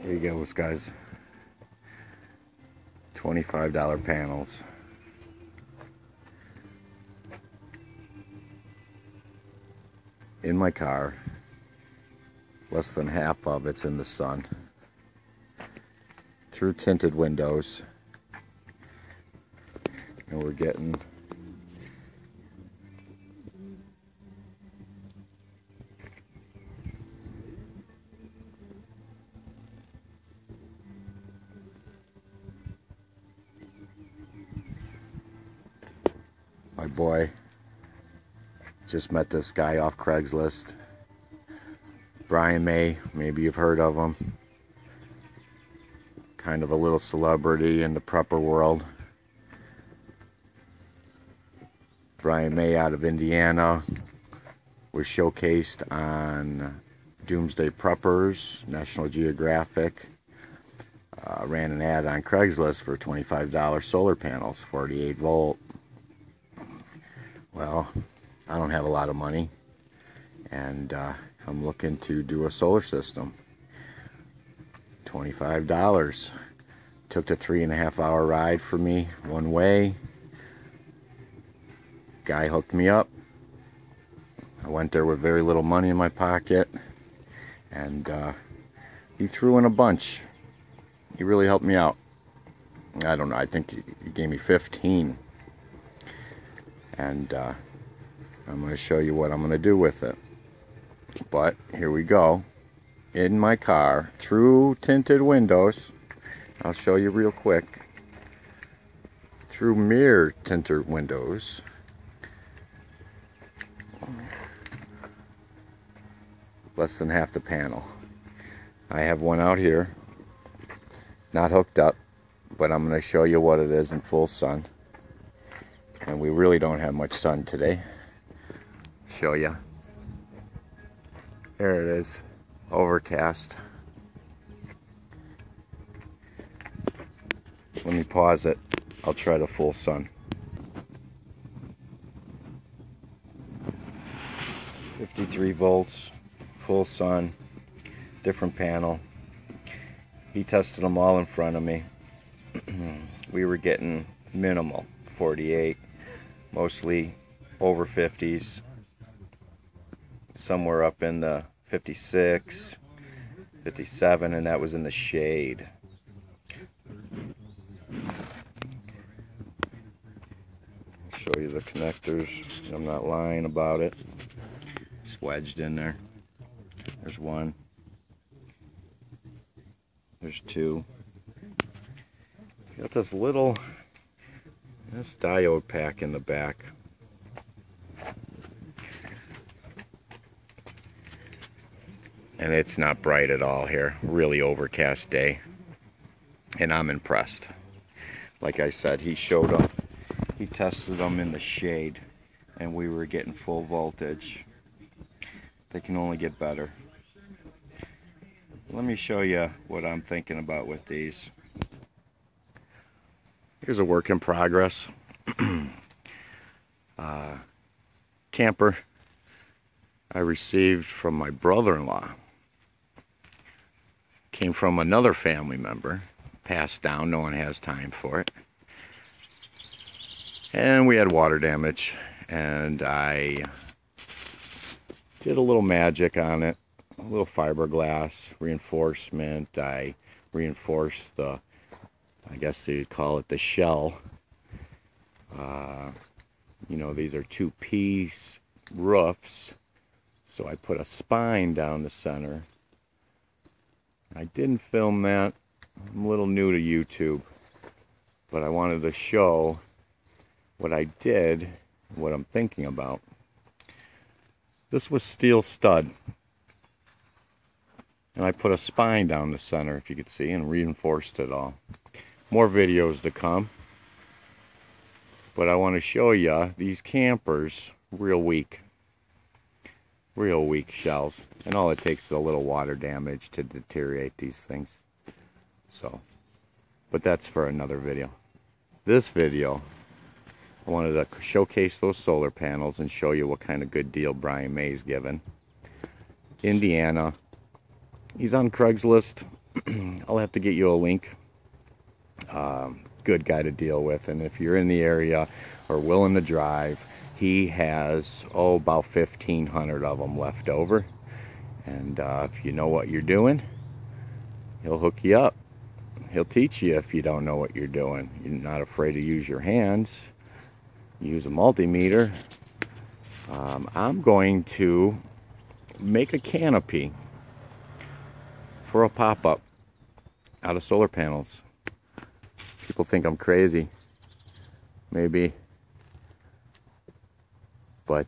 Here you go, guys. $25 panels. In my car. Less than half of it's in the sun. Through tinted windows. And we're getting my boy just met this guy off Craigslist. Brian May, maybe you've heard of him. Kind of a little celebrity in the prepper world. Brian May out of Indiana was showcased on Doomsday Preppers, National Geographic. Ran an ad on Craigslist for $25 solar panels, 48 volt. Well, I don't have a lot of money, and I'm looking to do a solar system. $25. Took the 3.5-hour ride for me one way. Guy hooked me up. I went there with very little money in my pocket, and he threw in a bunch. He really helped me out. I don't know, I think he gave me 15. And I'm going to show you what I'm going to do with it. But here we go. In my car, through tinted windows. I'll show you real quick. Through mirror tinted windows. Less than half the panel. I have one out here. Not hooked up. But I'm going to show you what it is in full sun. And we really don't have much sun today. Show you. There it is. Overcast. Let me pause it. I'll try the full sun. 53 volts. Full sun. Different panel. He tested them all in front of me. We were getting minimal. 48. Mostly over 50s. Somewhere up in the 56, 57, and that was in the shade. Show you the connectors. I'm not lying about it. It's wedged in there. There's one. There's two. Got this diode pack in the back. And it's not bright at all here. Really overcast day. And I'm impressed. Like I said, he showed up. He tested them in the shade. And we were getting full voltage. They can only get better. Let me show you what I'm thinking about with these. Here's a work in progress. Camper I received from my brother-in-law. Came from another family member. Passed down, no one has time for it. And we had water damage. And I did a little magic on it. A little fiberglass reinforcement. I reinforced the, I guess you'd call it the shell. You know, these are two-piece roofs. So I put a spine down the center. I didn't film that. I'm a little new to YouTube. But I wanted to show what I did, what I'm thinking about. This was steel stud. And I put a spine down the center, if you could see, and reinforced it all. More videos to come. But I want to show you these campers, real weak. Real weak shells. And all it takes is a little water damage to deteriorate these things. So, but that's for another video. This video, I wanted to showcase those solar panels and show you what kind of good deal Brian May's given. Indiana. He's on Craigslist. I'll have to get you a link. Good guy to deal with, and if you're in the area or willing to drive, he has about 1,500 of them left over, and if you know what you're doing, he'll hook you up. He'll teach you if you don't know what you're doing. You're not afraid to use your hands. Use a multimeter. I'm going to make a canopy for a pop-up out of solar panels. People think I'm crazy, maybe, but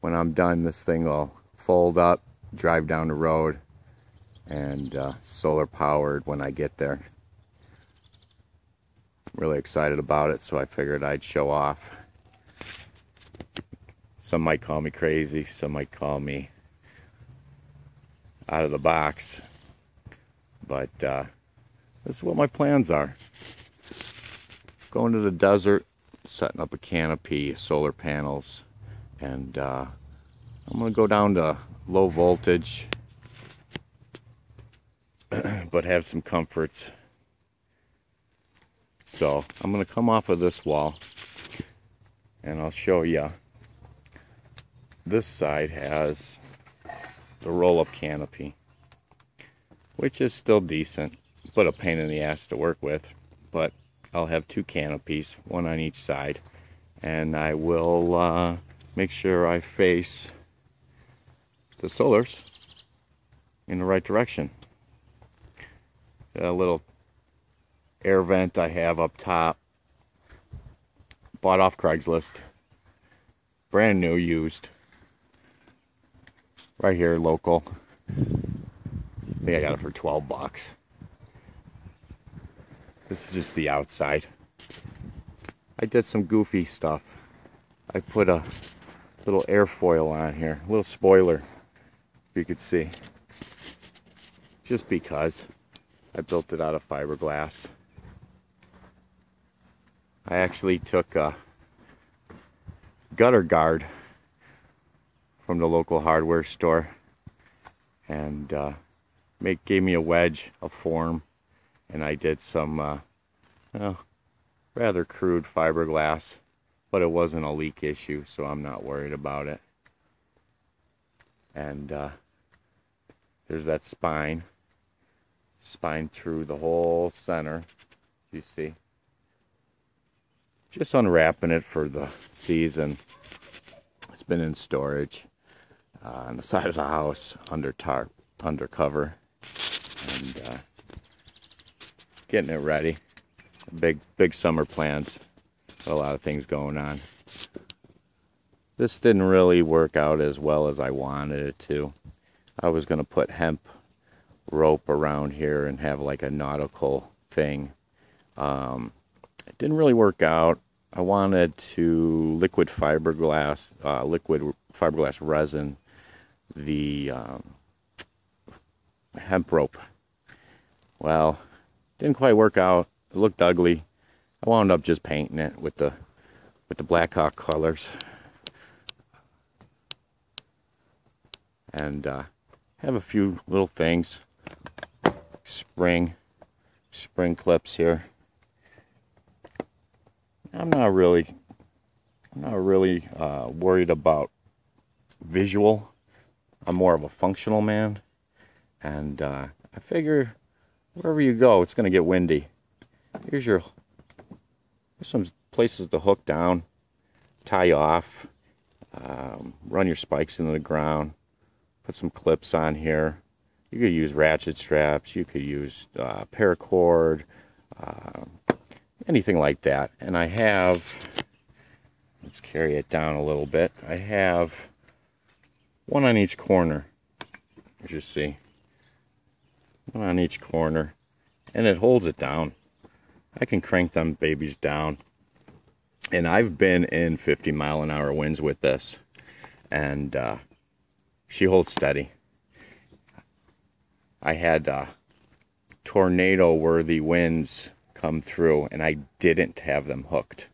when I'm done, this thing will fold up, drive down the road, and solar powered when I get there. I'm really excited about it, so I figured I'd show off. Some might call me crazy, some might call me out of the box, but this is what my plans are. Going to the desert, setting up a canopy, solar panels, and I'm going to go down to low voltage, but have some comforts. So I'm going to come off of this wall, and I'll show you. This side has the roll-up canopy, which is still decent, but a pain in the ass to work with. But I'll have two canopies, one on each side, and I will make sure I face the solars in the right direction. A little air vent I have up top, bought off Craigslist, brand new, used, right here, local. I think I got it for 12 bucks. This is just the outside. I did some goofy stuff. I put a little airfoil on here, a little spoiler, if you could see. Just because I built it out of fiberglass. I actually took a gutter guard from the local hardware store and gave me a wedge, a form, and I did some rather crude fiberglass, but it wasn't a leak issue, so I'm not worried about it. And there's that spine through the whole center, you see. Just unwrapping it for the season. It's been in storage on the side of the house, under tarp, under cover, and getting it ready. Big summer plans. Got a lot of things going on. This didn't really work out as well as I wanted it to. I was going to put hemp rope around here and have like a nautical thing. It didn't really work out. I wanted to liquid fiberglass resin the hemp rope. Well, didn't quite work out. It looked ugly. I wound up just painting it with the Blackhawk colors, and have a few little things, spring clips here. I'm not really worried about visual. I'm more of a functional man, and I figure wherever you go, it's gonna get windy. Here's some places to hook down, tie off, run your spikes into the ground, put some clips on here. You could use ratchet straps, you could use paracord, anything like that. And I have, let's carry it down a little bit, I have one on each corner, as you see. One on each corner, and it holds it down. I can crank them babies down, and I've been in 50-mile-an-hour winds with this, and she holds steady. I had tornado-worthy winds come through, and I didn't have them hooked.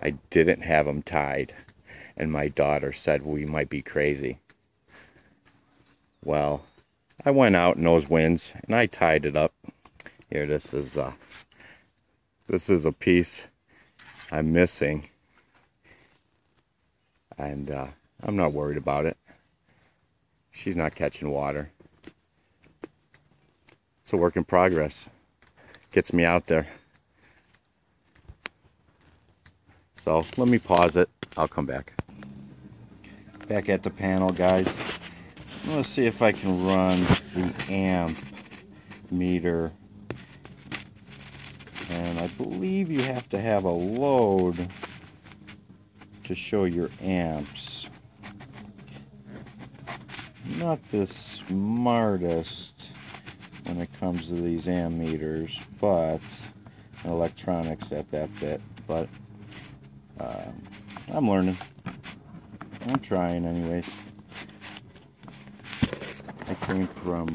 I didn't have them tied, and my daughter said we might be crazy. Well, I went out in those winds and I tied it up. Here, this is a piece I'm missing, and I'm not worried about it. She's not catching water. It's a work in progress. Gets me out there. So let me pause it. I'll come back. Back at the panel, guys. I'm going to see if I can run the amp meter. And I believe you have to have a load to show your amps. Not the smartest when it comes to these amp meters, but electronics at that bit. But I'm learning. I'm trying anyways. I came from